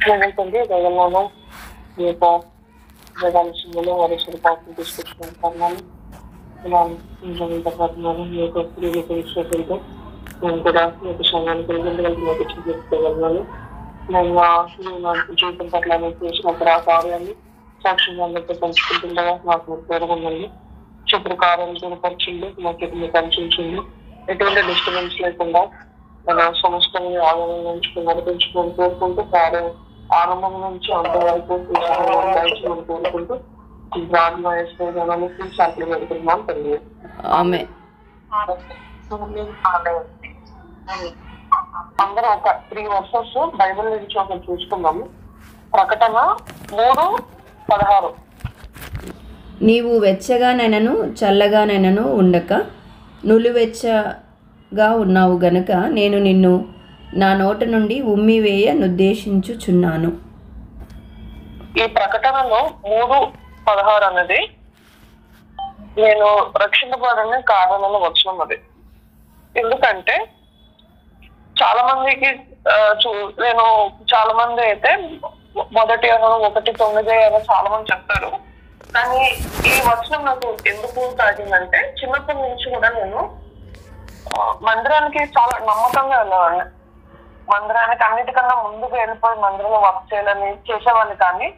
నేనైతే జగన్నాను ఈ యొక్క జగన్లో వరుసలు పాటలు తీసుకొచ్చుకుంటున్నాను. ఇలా ఇంతకాలం ఈ యొక్క స్త్రీలకు విషయంతో నేను కూడా ఈ యొక్క సంఘానికి వెళ్ళి చెప్పుకోగలను. నేను నా జీవితం పట్ల చేసినప్పుడు ఆ కార్యాన్ని సాక్షిగా అందరితో పంచుకుంటుండగా నాకు పేరుకుందండి. శత్రు కార్యాలు దూరపరిచింది, నాకు కనిపించింది. ఎటువంటి డిస్టర్బెన్స్ లేకుండా మన సంస్థని ఆనందం నుంచి నడిపించుకొని కోరుకుంటూ కార్యం ఆరంభం నుంచి అంతవరకు కోరుకుంటూ ప్రార్థన వేసుకోవడానికి శాంతి పెడుతున్నాను తల్లి. అందరం ఒక 3 వర్సెస్ బైబిల్ నుంచి ఒకటి చూసుకున్నాము. ప్రకటన 3:16. నీవు వెచ్చగానైనను చల్లగానైనను ఉండక నులువెచ్చగా ఉన్నావు గనుక నేను నిన్ను నా నోట నుండి ఉమ్మివేయ నిర్దేశించుచున్నాను. ఈ ప్రకటనలో 3:16 అనేది నేను రక్షింపబడిన కారణంలో వచనం అది. ఎందుకంటే చాలా మందికి నేను చాలా మంది అయితే 1:1-9 చాలా మంది చెప్తారు. కానీ ఈ వచనం నాకు ఎందుకు తాగిందంటే చిన్నప్పటి నుంచి కూడా నేను మందిరానికి చాలా నమ్మకంగా వెళ్ళేవాడిని. మందిరానికి అన్నిటికన్నా ముందుకు వెళ్ళిపోయి మందిరంలో వర్క్ చేయాలని చేసేవాడిని. కానీ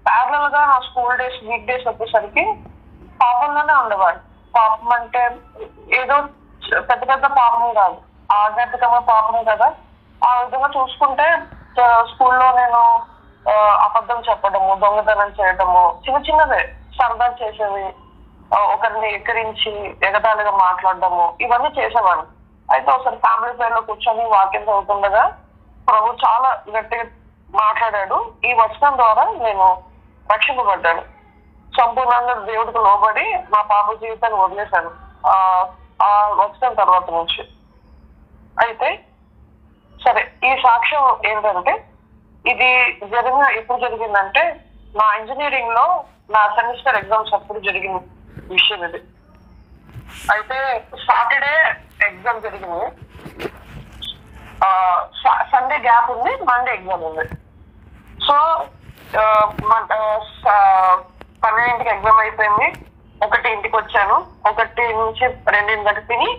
ప్యారలల్ గా నా స్కూల్ డేస్ వీక్ డేస్ వచ్చేసరికి పాపంలోనే ఉండేవాడిని. పాపం అంటే ఏదో పెద్ద పెద్ద పాపం కాదు, ఆధ్యాత్మికంగా పాపం కదా. ఆ విధంగా చూసుకుంటే స్కూల్లో నేను అబద్ధం చెప్పడము, దొంగతనం చేయడము, చిన్న చిన్నదే సరదా చేసేవి, ఒకరిని ఎక్కిరించి ఎగతాళిగా మాట్లాడడము, ఇవన్నీ చేసేవాడిని. అయితే ఒకసారి ఫ్యామిలీ పేరులో కూర్చొని వాక్యం చదువుతుండగా ప్రభు చాలా గట్టిగా మాట్లాడాడు. ఈ వచనం ద్వారా నేను రక్షింపబడ్డాను. సంపూర్ణంగా దేవుడికి లోబడి మా పాప జీవితాన్ని వదిలేశాను ఆ వచనం తర్వాత నుంచి. అయితే సరే, ఈ సాక్ష్యం ఏంటంటే ఇది ఎప్పుడు జరిగిందంటే నా ఇంజనీరింగ్ లో నా సెమిస్టర్ ఎగ్జామ్స్ అప్పుడు జరిగిన విషయం ఇది. అయితే సాటర్డే ఎగ్జామ్ జరిగింది, సండే గ్యాప్ ఉంది, మండే ఎగ్జామ్ ఉంది. సో 12ంటికి ఎగ్జామ్ అయిపోయింది. 1ంటికి వచ్చాను. 1 నుంచి 2 దాకా తిని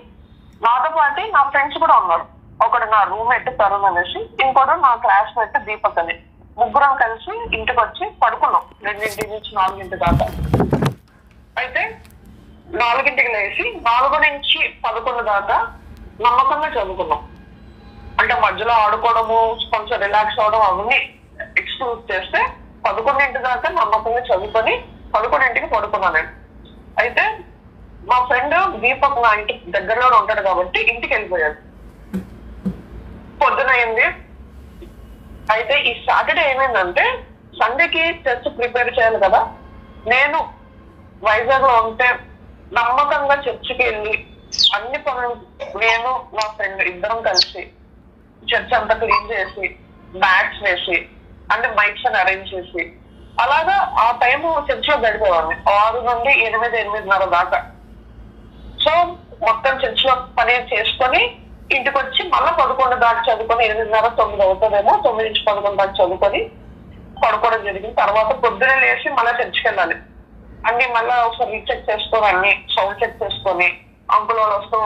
నాతో పాటు నా ఫ్రెండ్స్ కూడా ఉన్నారు. ఒకడు నా రూమ్మేట్ తరుణ్ అనేసి, ఇంకోటి నా క్లాస్మేట్ దీపక్ అని. ముగ్గురం కలిసి ఇంటికి వచ్చి పడుకున్నాం 2 నుంచి 4 దాకా. అయితే 4ంటికి లేచి 4 నుంచి 11 దాకా నమ్మకంగా చదువుకున్నాం. అంటే మధ్యలో ఆడుకోవడము, కొంచెం రిలాక్స్ అవడం అవన్నీ ఎక్స్క్లూజ్ చేస్తే 11 దాకా నమ్మకంగా చదువుకొని 11ంటికి పడుకున్నాను నేను. అయితే మా ఫ్రెండ్ దీపక్ నా ఇంటి దగ్గరలో ఉంటాడు కాబట్టి ఇంటికి వెళ్ళిపోయాడు. పొద్దునయింది. అయితే ఈ సాటర్డే ఏమైందంటే సండేకి చర్చ్ ప్రిపేర్ చేయాలి కదా. నేను వైజాగ్ లో ఉంటే నమ్మకంగా చర్చికి వెళ్ళి అన్ని పనులు నేను నా ఫ్రెండ్ ఇద్దరం కలిసి చర్చ్ అంతా క్లీన్ చేసి మ్యాట్స్ వేసి అంటే మైక్స్ అని అరేంజ్ చేసి అలాగా ఆ టైము చర్చిలో గడిపేవాడిని 6 నుండి 8, 8:30 దాకా. సో మొత్తం చర్చిలో పని చేసుకొని ఇంటికి వచ్చి మళ్ళీ 11 దాకా చదువుకొని 8:30, 9 అవుతుందేమో, 9 నుంచి 11 దాకా చదువుకొని పడుకోవడం జరిగింది. తర్వాత పొద్దునే లేచి మళ్ళీ చర్చికి వెళ్ళాలి. అన్ని మళ్ళీ ఒకసారి రీచెక్ చేసుకొని అన్ని సౌండ్ చెక్ చేసుకొని అంకుల్ వాళ్ళు వస్తూ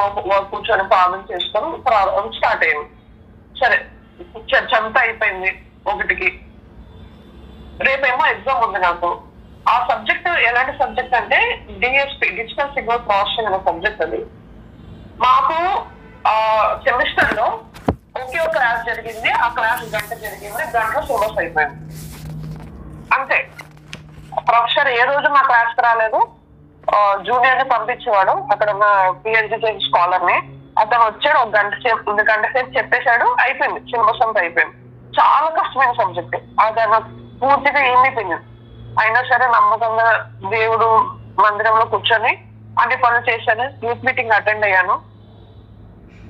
కూర్చొని ప్రార్థన చేసుకొని ప్రారంభం స్టార్ట్ అయ్యింది. సరే, చర్చ్ అంతా అయిపోయింది 1కి. రేపేమో ఎగ్జామ్ ఉంది నాకు. ఆ సబ్జెక్ట్ ఎలాంటి సబ్జెక్ట్ అంటే డిఎస్పి, డిజిటల్ సిగ్నల్ ప్రాసెసింగ్ అనే సబ్జెక్ట్ అది. మాకు సెమిస్టర్ లో ఒకే ఒక క్లాస్ జరిగింది. ఆ క్లాస్ 1 గంట జరిగింది. గంటలో సిలబస్ అయిపోయింది అంతే. ప్రొఫెసర్ ఏ రోజు మా క్లాస్కి రాలేదు. జూనియర్ ని పంపించేవాడు, అక్కడ ఉన్న పిహెచ్డి స్కాలర్ ని. అతను వచ్చాడు, 1 గంట సేపు చెప్పేశాడు, అయిపోయింది. సిలబస్ అంతా అయిపోయింది. చాలా కష్టమైన సబ్జెక్ట్. అతను పూర్తిగా ఏమీ తెలియదు. అయినా సరే నమ్మకంగా దేవుడు మందిరంలో కూర్చొని అన్ని పనులు చేశాను. యూత్ మీటింగ్ అటెండ్ అయ్యాను.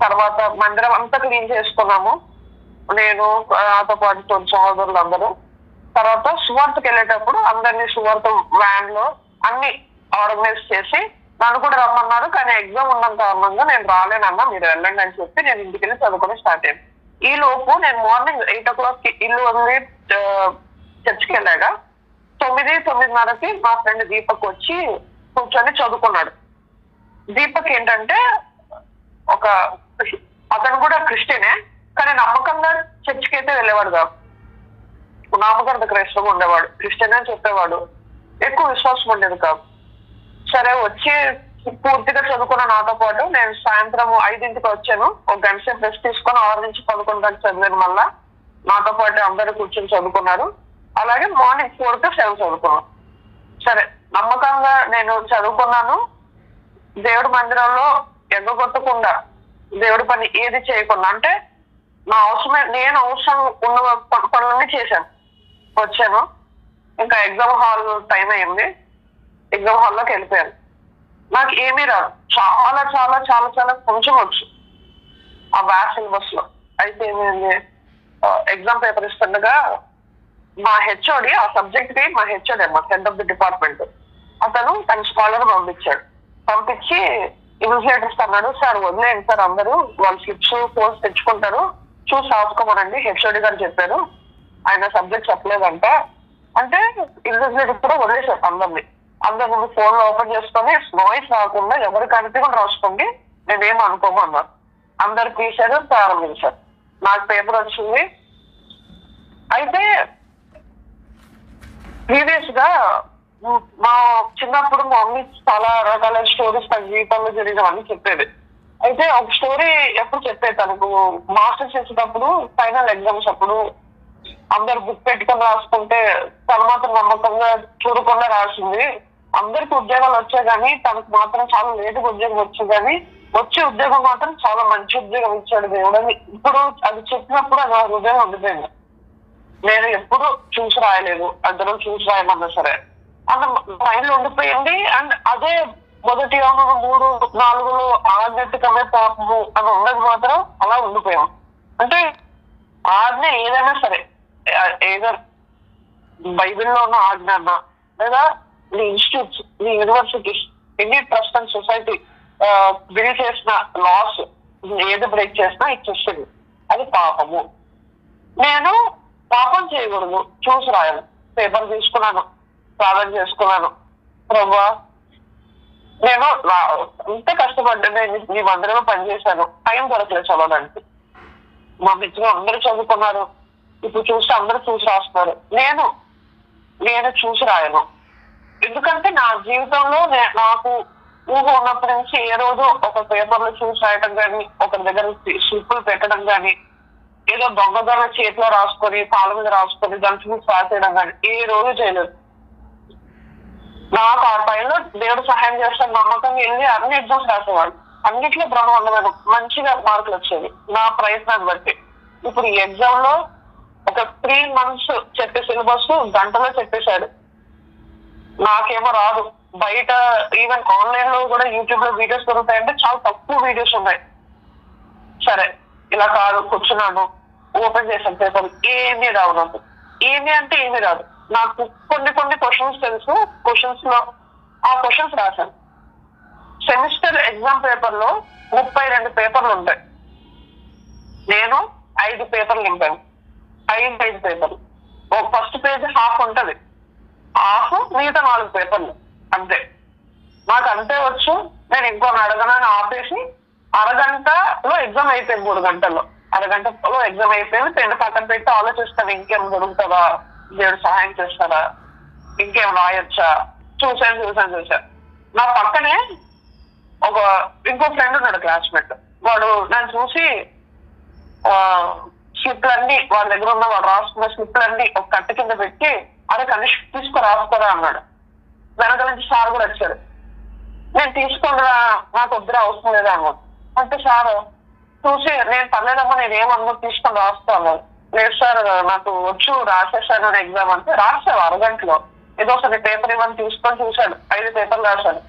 తర్వాత మందిరం అంతా క్లీన్ చేసుకున్నాము, నేను నాతో పాటు సహోదరులు అందరూ. తర్వాత సువార్తకి వెళ్ళేటప్పుడు అందరినీ సువార్త వ్యాన్ లో అన్ని ఆర్గనైజ్ చేసి నన్ను కూడా రమ్మన్నారు. కానీ ఎగ్జామ్ ఉన్న కారణంగా నేను రాలేనన్నా, మీరు వెళ్ళండి అని చెప్పి నేను ఇంటికి వెళ్ళి చదువుకొని స్టార్ట్ అయ్యాను. ఈ లోపు నేను మార్నింగ్ 8 o'clock ఇల్లు వదిలి చర్చికి వెళ్ళాక 9-9:30కి మా ఫ్రెండ్ దీపక్ వచ్చి కూర్చొని చదువుకున్నాడు. దీపక్ ఏంటంటే అతను కూడా క్రిస్టియనే, కానీ నమ్మకంగా చర్చికి అయితే వెళ్ళేవాడు కాదు. నామకార్థ క్రైస్తవం ఉండేవాడు, క్రిస్టియన్ అని చెప్పేవాడు, ఎక్కువ విశ్వాసం ఉండేది కాదు. సరే వచ్చి పూర్తిగా చదువుకున్న నాతో పాటు నేను సాయంత్రం 5ంటికి వచ్చాను. ఒక గంట సేపు రెస్ట్ తీసుకొని 6 నుంచి 11 దాకా చదివాను. మళ్ళా నాతో పాటు అందరూ కూర్చొని చదువుకున్నారు. అలాగే మార్నింగ్ 4 to 7 చదువుకున్నాను. సరే నమ్మకంగా నేను చదువుకున్నాను. దేవుడి మందిరంలో ఎగ్గొట్టకుండా దేవుడి పని ఏది చేయకుండా, అంటే నా నేను అవసరం ఉన్న పనులన్నీ చేశాను. వచ్చాను, ఇంకా ఎగ్జామ్ హాల్ టైం అయింది. ఎగ్జామ్ హాల్లోకి వెళ్ళిపోయాను. నాకు ఏమీ రాదు, చాలా చాలా చాలా చాలా కొంచెం వచ్చు ఆ బ్యాచ్ సిలబస్ లో. అయితే ఏమైంది, ఎగ్జామ్ పేపర్ ఇస్తుండగా మా హెచ్ఓడి, ఆ సబ్జెక్ట్ కి మా హెచ్ఓడి అన్నమాట, హెడ్ ఆఫ్ ది డిపార్ట్మెంట్, అతను తన స్కాలర్ పంపించి ఇన్విజిలేటర్స్ అన్నాడు, సార్ వదిలేయండి సార్, అందరూ వాళ్ళు స్లిప్స్ కోర్స్ తెచ్చుకుంటారు, చూసి రాసుకోమనండి, హెచ్ఓడి గారు చెప్పారు, ఆయన సబ్జెక్ట్ చెప్పలేదంట అంటే ఇన్విజిలేటర్ కూడా వదిలేసారు అందరు ఫోన్ లో ఓపెన్ చేసుకొని నాయిస్ రాకుండా ఎవరికి కనిపించకుండా రాసుకోండి, నేనేం అనుకోము అన్నారు. అందరు తీశారు, ప్రారంభించారు. నాకు పేపర్ వచ్చింది. అయితే ప్రీవియస్ గా మా చిన్నప్పుడు మా మమ్మీ చాలా రకాల స్టోరీస్ తన జీవితంలో జరిగినవన్నీ చెప్పేది. అయితే ఒక స్టోరీ ఎప్పుడు చెప్పేది తనకు, మాస్టర్స్ చేసేటప్పుడు ఫైనల్ ఎగ్జామ్స్ అప్పుడు అందరు బుక్ పెట్టుకొని రాసుకుంటే తన మాత్రం నమ్మకంగా చూడకుండా రాసింది. అందరికి ఉద్యోగాలు వచ్చాయి కానీ తనకు మాత్రం చాలా లేటుగా ఉద్యోగం వచ్చాయి, కానీ వచ్చే ఉద్యోగం మాత్రం చాలా మంచి ఉద్యోగం ఇచ్చాడు దేవుడు అని ఇప్పుడు అది చెప్పినప్పుడు అది నా హృదయం ఉండిపోయింది. నేను ఎప్పుడు చూసి రాయలేదు, అందరూ చూసి రాయమన్నా సరే అంత మైండ్ లో ఉండిపోయింది. అండ్ అదే మొదటి 3-4 ఆజ్ఞకమే పాపము అని ఉన్నది మాత్రం అలా ఉండిపోయాం. అంటే ఆజ్ఞ ఏదైనా సరే, ఏదో బైబిల్లో ఉన్న ఆజ్ఞ అన్నా, లేదా నీ ఇన్స్టిట్యూట్స్, నీ యూనివర్సిటీస్, ఎన్ని ట్రస్ట్ అండ్ సొసైటీ బిల్డ్ చేసిన లాస్ ఏది బ్రేక్ చేసినా ఇచ్చేస్తుంది, అది పాపము. నేను పాపం చేయకూడదు, చూసి రాయాలి. పేపర్ తీసుకున్నాను, ప్రార్థన చేసుకున్నాను, ప్రభా నేను అంత కష్టపడ్డా, నేను మీ మందిరంలో పనిచేశాను, టైం దొరకలేదు చదవడానికి. మా మిత్రులు అందరూ చదువుకున్నారు, ఇప్పుడు చూస్తే అందరూ చూసి రాస్తున్నారు, నేను చూసి రాయను. ఎందుకంటే నా జీవితంలో నాకు ఊహ ఉన్నప్పటి నుంచి ఏ రోజు ఒక పేపర్లో చూసి రాయటం కానీ, ఒకరి దగ్గర స్లిప్పులు పెట్టడం కానీ, ఏదో దొంగదొంగ చేతిలో రాసుకొని కాళ్ళ మీద రాసుకొని దాన్ని చూసి రాసేయడం కానీ ఏ రోజు చేయలేదు. నాకు ఆ టైంలో దేవుడు సహాయం చేస్తాను నమ్మకంగా వెళ్ళి అన్ని ఎగ్జామ్స్ రాసేవాడు, అన్నిట్లో బ్రహ్మాండమైన మంచిగా మార్కులు వచ్చేవి నా ప్రయత్నాన్ని బట్టి. ఇప్పుడు ఈ ఎగ్జామ్ లో ఒక 3 months చెప్పే సిలబస్ గంటలో చెప్పేశాడు. నాకేమో రాదు. బయట ఈవెన్ ఆన్లైన్ లో కూడా యూట్యూబ్ లో వీడియోస్ దొరుకుతాయంటే చాలా తక్కువ వీడియోస్ ఉన్నాయి. సరే ఇలా కాదు, కూర్చున్నాను, ఓపెన్ చేశాను పేపర్, ఏమీ రావు నాకు. ఏమి అంటే ఏమీ రాదు. నాకు కొన్ని క్వశ్చన్స్ తెలుసు, క్వశ్చన్స్ లో ఆ క్వశ్చన్స్ రాశాను. సెమిస్టర్ ఎగ్జామ్ పేపర్ లో 32 పేపర్లు ఉంటాయి. నేను 5 పేపర్లు నింపాను, 5 పేపర్లు. ఫస్ట్ పేజ్ హాఫ్ ఉంటది, హాఫ్ మిగతా 4 పేపర్లు అంతే. నాకు అంతే వచ్చు. నేను ఇంకొన్ని అడగనని ఆపేసి అరగంటలో ఎగ్జామ్ అయిపోయింది. 3 గంటల్లో అరగంటలో ఎగ్జామ్ అయిపోయింది. పెన్ను పక్కన పెట్టి ఆలోచిస్తాను, ఇంకేం దొరుకుతుందా, దేవుడు సహాయం చేస్తారా, ఇంకేం రాయొచ్చా. చూసాను. నా పక్కనే ఇంకో ఫ్రెండ్ ఉన్నాడు, క్లాస్మేట్. వాడు నన్ను చూసి స్లిప్లన్నీ వాళ్ళ దగ్గర ఉన్న వాడు రాసుకున్న స్లిప్లన్నీ ఒక కట్ట కింద పెట్టి అదే కనీసం రాసుకోరా అన్నాడు. వెనక నుంచి సార్ కూడా వచ్చాడు. నేను తీసుకున్నా, నాకు వద్దురా, అవసరం లేదా అన్నాడు. అంటే సార్ చూసి నేను పర్లేదమ్మా, నేనేమన్నా తీసుకొని రాస్తాను. లేదు సార్ నాకు వచ్చు, రాసేసాను ఎగ్జామ్ అంటే. రాసావు అరగంటలో, ఏదో ఒకసారి పేపర్ ఇవ్వని తీసుకొని చూశాడు, 5 పేపర్లు రాశాడు.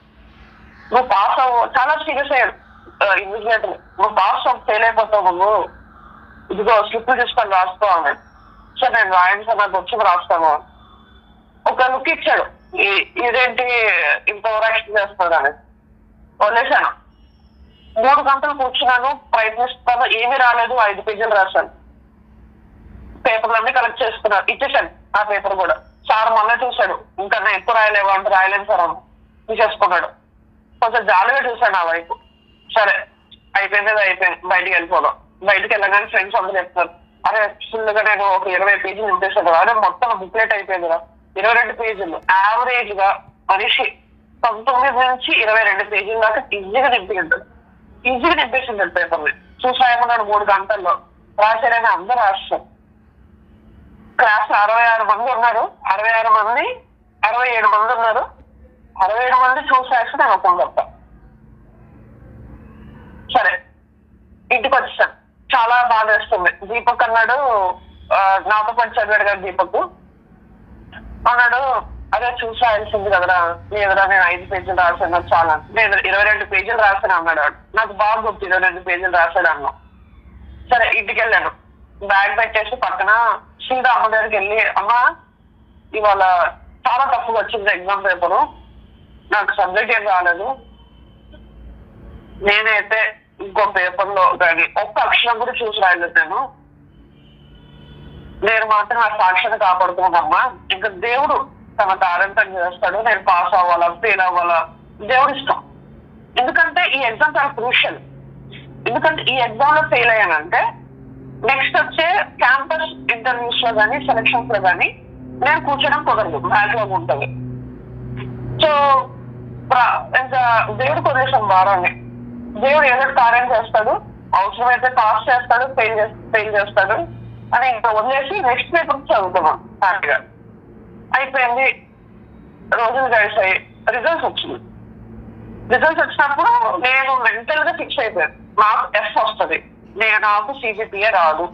నువ్వు పాస్ అవ్వు, చాలా సీరియస్ అయ్యాడు ఇన్విజిలేటర్. నువ్వు పాస్ ఫెయిల్ అయిపోతావు, నువ్వు ఇదిగో స్లిప్ తీసుకొని రాసుకో అన్నాడు. సార్ నేను రాయండి సార్, నాకు వచ్చి రాస్తాను. ఒక లుక్ ఇచ్చాడు, ఇదేంటి ఇంత ఓవరాక్షన్ చేస్తున్నాడు అని. వదిలేశాను. 3 గంటలు కూర్చున్నాను, ప్రయత్నిస్తాను, ఏమీ రాలేదు. 5 పేజీలు రాశాను. పేపర్లన్నీ కలెక్ట్ చేసుకున్నారు, ఇచ్చేసాను ఆ పేపర్ కూడా. సార్ మళ్ళీ చూశాడు, ఇంకా ఎక్కువ రాయలేవు అంటే రాయలేను సార్ అని తీసేసుకున్నాడు. కొంచెం జాలిగా చూశాడు నా వైపు. సరే అయిపోయింది, అయిపోయింది, బయటికి వెళ్ళిపోదాం. బయటికి వెళ్ళగానే ఫ్రెండ్స్ అందరూ చెప్తారు, అరే ఫుల్గా నేను ఒక 20 పేజీలు నింపేశాను. అదే మొత్తం బుక్లెట్ అయిపోయింది కదా, 22 పేజీలు. యావరేజ్ గా మనిషి 19 నుంచి 22 పేజీల దాకా ఈజీగా నింపింటాడు, ఈజీగా నింపేసింటాడు పేపర్ని. చూసాయమన్నాడు 3 గంటల్లో రాశాడని అందరూ రాస్తారు. క్లాస్ 66 మంది ఉన్నారు, 67 మంది 67 మంది ఉన్నారు. 67 మంది చూసేసి నేను ఒప్పుకుంటా. సరే ఇంటికి వచ్చాను, చాలా బాధ వేస్తుంది. దీపక్ అన్నాడు, నాతో పాటు చదివాడు కదా దీపక్ అన్నాడు, అదే చూసాల్సింది కదరా లేదరా, నేను 5 పేజీలు రాశాను చాలా, నేను 22 పేజీలు రాశాను అన్నాడు. నాకు బాగా గుర్తు 22 పేజీలు రాశాడు అన్నా. సరే ఇంటికి వెళ్ళాను, బ్యాగ్ పెట్టేసి పక్కన సీదా అమ్మ దగ్గరికి వెళ్ళి, అమ్మ ఇవాళ చాలా తప్పుగా వచ్చింది ఎగ్జామ్ పేపరు, నాకు సబ్జెక్ట్ ఏం రాలేదు, నేనైతే ఇంకో పేపర్ లో కానీ ఒక్క అక్షరం కూడా చూసి రాయలేదు, నేను మాత్రం నా సాక్ష్యాన్ని కాపాడుతున్నానమ్మా. ఇంకా దేవుడు తన తారంతం చేస్తాడు, నేను పాస్ అవ్వాలా ఫెయిల్ అవ్వాలా దేవుడు ఇష్టం. ఎందుకంటే ఈ ఎగ్జామ్ చాలా క్రూషియల్. ఎందుకంటే ఈ ఎగ్జామ్ లో ఫెయిల్ అయ్యానంటే నెక్స్ట్ వచ్చే క్యాంపస్ ఇంటర్వ్యూస్ లో కానీ సెలక్షన్స్ లో కానీ నేను కూర్చోడం కుదరదు, బ్యాక్లాగ్ ఉంటుంది. సో ఇంకా దేవుడు వదిలేసాం భారాన్ని. దేవుడు ఏదో కార్యం చేస్తాడు, అవసరమైతే పాస్ చేస్తాడు, ఫెయిల్ చేస్తాడు అని ఇంకా వదిలేసి నెక్స్ట్ పేపర్ చదువుతున్నాం హ్యాపీగా. అయిపోయింది, రోజులు గడిచాయి, రిజల్ట్స్ వచ్చింది. రిజల్ట్స్ వచ్చినప్పుడు నేను మెంటల్ గా ఫిక్స్ అయిపోయాను, నాకు ఎస్ వస్తుంది, నాకు CGPA రాదు.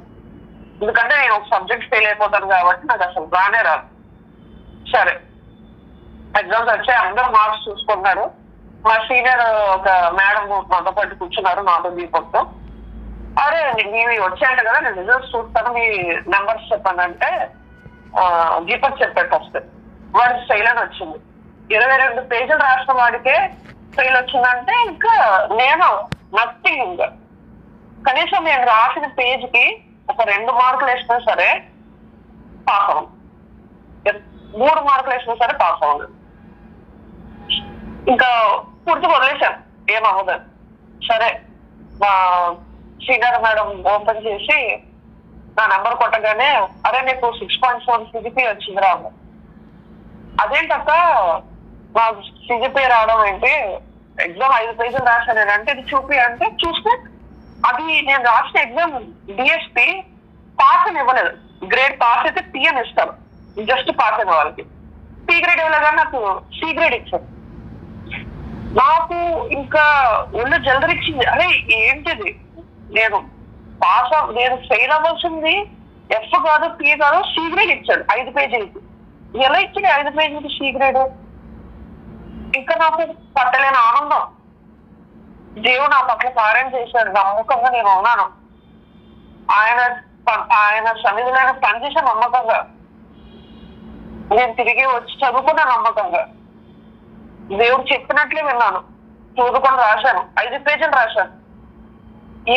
ఎందుకంటే నేను ఒక సబ్జెక్ట్ ఫెయిల్ అయిపోతాను కాబట్టి నాకు అసలు రానే రాదు. సరే ఎగ్జామ్స్ వచ్చాయి, అందరూ మార్క్స్ చూసుకున్నారు. మా సీనియర్ ఒక మేడం మాతో పాటు కూర్చున్నారు, నాతో దీపక్తో. అరే మీవి వచ్చాయంట కదా, నేను రిజల్ట్స్ చూస్తాను, మీ నెంబర్స్ చెప్పండి అంటే దీపక్ చెప్పాడు ఫస్ట్. వాడికి ఫెయిల్ అని వచ్చింది. 22 పేజీలు రాసిన వాడికే ఫెయిల్ వచ్చిందంటే ఇంకా నేను నథింగ్. ఇంకా కనీసం నేను రాసిన పేజీకి ఒక 2 మార్కులు వేసినా సరే పాస్ అవ్వను, 3 మార్కులు వేసినా సరే పాస్ అవ్వను. ఇంకా పూర్తి వదిలేశాను, ఏమవ్వదని. సరే మా సీనియర్ మేడం ఓపెన్ చేసి నా నెంబర్ కొట్టగానే, అరే నీకు 6.4 CGPA వచ్చిందిరా. అదేంటక్క నా CGPA రావడం ఏంటి, ఎగ్జామ్ 5 పేజీలు రాశాను అంటే ఇది చూపి అంటే చూస్తే అది నేను రాసిన ఎగ్జామ్ DSP పాస్ అని ఇవ్వలేదు. గ్రేడ్ పాస్ అయితే P అని ఇస్తారు, జస్ట్ పాస్ అయిన వాళ్ళకి. P గ్రేడ్ ఇవ్వలేదు కానీ నాకు C గ్రేడ్ ఇచ్చారు. నాకు ఇంకా ఒళ్ళు జలదరిచ్చింది, అరే ఏంటిది, నేను నేను ఫెయిల్ అవ్వాల్సింది F కాదు P కాదు C గ్రేడ్ ఇచ్చాడు 5 పేజీలకి. ఎలా ఇచ్చింది 5 పేజీలకి C గ్రేడ్? ఇంకా నాకు పట్టలేని ఆనందం. దేవుడు నా పట్ల కార్యం చేశాడు, నమ్మకంగా నేను ఉన్నాను. ఆయన సన్నిధిలో పనిచేసే నమ్మకంగా, నేను తిరిగి వచ్చి చదువుకున్న నమ్మకంగా, దేవుడు చెప్పినట్లే విన్నాను, చదువుకొని రాశాను, 5 పేజీలు రాశాను.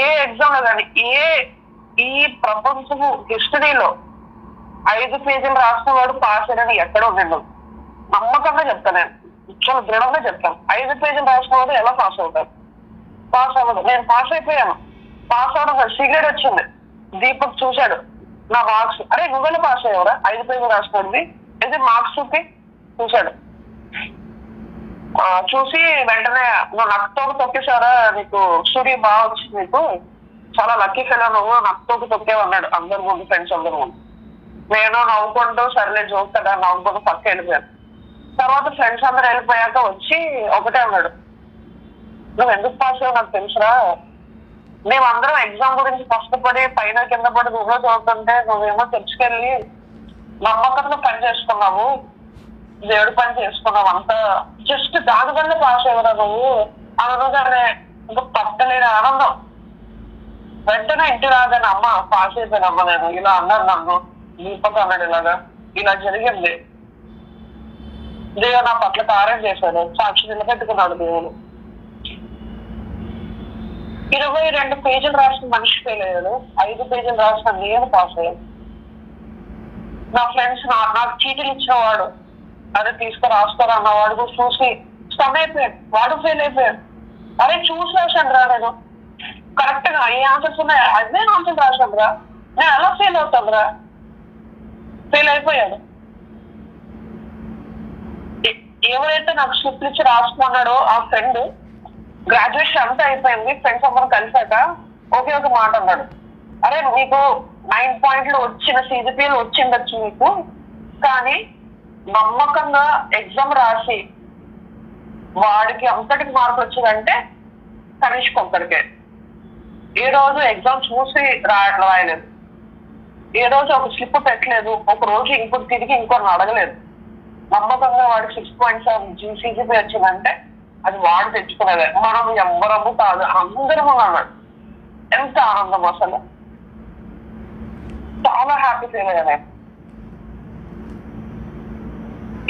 ఏ ఎగ్జామ్ లో కానీ ఈ ప్రపంచము హిస్టరీలో 5 పేజీలు రాసిన వాడు పాస్ అయ్యని ఎక్కడో నేను నమ్మకంగా చెప్తాను, నేను చాలా దృఢంగా చెప్తాను. 5 పేజీలు రాసిన వాడు ఎలా పాస్ అవుతారు? పాస్ అవ్వదు. నేను పాస్ అయిపోయాను. పాస్ అవడం సిగరెట్ వచ్చింది. దీపక్ చూశాడు నా మార్క్స్, అరే నువ్వెలా పాస్ అయ్యావురా 5 పేజీలు రాసినది, అయితే మార్క్స్ చూపి చూశాడు. చూసి వెంటనే నువ్వు నక్కతోకి తొక్కేసారా, నీకు స్టూడియో బాగా వచ్చింది, నీకు చాలా లక్కీ ఫెలో, నువ్వు నక్కతోకి తొక్కేవన్నాడు అందరి ముందు, ఫ్రెండ్స్ అందరి ముందు. నేను నవ్వుకుంటూ సర్లే జోక్ కదా నవ్వుకుంటూ పక్క వెళ్ళిపోయాను. తర్వాత ఫ్రెండ్స్ అందరు వెళ్ళిపోయాక వచ్చి ఒకటే అన్నాడు, నువ్వు ఎందుకు పాస్ అయ్యావు నాకు తెలుసురా, మేమందరం ఎగ్జామ్ గురించి కష్టపడి పైన కింద పడి రూమ్లో చదువుతుంటే నువ్వేమో తెచ్చుకెళ్ళి నమ్మకంగా పని చేసుకున్నావు, దేవుడి పని చేసుకున్నావు, అంతా జస్ట్ దానివల్ల పాస్ అయ్యవరా నువ్వు అనగానే ఇంకా పట్టలేని ఆనందం. వెంటనే ఇంటి రాగానే అమ్మ పాస్ అయిపోయినమ్మ నేను ఇలా అన్నారు నన్ను, దీపక్ అన్నాడు ఇలాగా, ఇలా జరిగింది, దేవుడు నా పట్ల కార్యం చేశాడు, సాక్షి నిలబెట్టుకున్నాడు దేవుడు. 22 పేజీలు రాసిన మనిషి ఫెయిల్ అయ్యాడు, 5 పేజీలు రాసిన నేను పాస్ అయ్యాను. నా ఫ్రెండ్స్ నాకు చీటీలు ఇచ్చిన వాడు అదే తీసుకురాస్తారు అన్నవాడు కూడా చూసి స్టమ్ అయిపోయాడు, వాడు ఫెయిల్ అయిపోయాడు. అరే చూసి రాశాను రా, నేను కరెక్ట్ గా ఏ ఆన్సర్స్ ఉన్నాయి అదే ఆన్సర్ రాశాను రా, నేను ఎలా ఫెయిల్ అవుతాను రా. ఫెయిల్ అయిపోయాడు. ఎవరైతే నాకు స్లిప్ ఇచ్చి రాసుకున్నాడో ఆ ఫ్రెండ్ గ్రాడ్యుయేషన్ అంతా అయిపోయింది, ఫ్రెండ్స్ అందరూ కలిసాక ఒకే ఒక మాట అన్నాడు, అరే నీకు 9 పాయింట్లు వచ్చిన CGPAలు వచ్చిండొచ్చు మీకు, కానీ నమ్మకంగా ఎగ్జామ్ రాసి వాడికి అంతటికి మార్కులు వచ్చిందంటే కనిష్క ఒక్కడికే. ఏ రోజు ఎగ్జామ్ చూసి రాయలేదు, ఏ రోజు ఒక స్లిప్ పెట్టలేదు, ఒక రోజు ఇంకోటి తిరిగి ఇంకొన్ని అడగలేదు. నమ్మకంగా వాడికి 6.7 CGPA వచ్చిందంటే అది వాడు తెచ్చుకునేదే, మనం ఎవ్వరము కాదు, అందరము అన్నాడు. ఎంత ఆనందం అసలు, చాలా హ్యాపీ ఫీల్ అయ్యా నేను.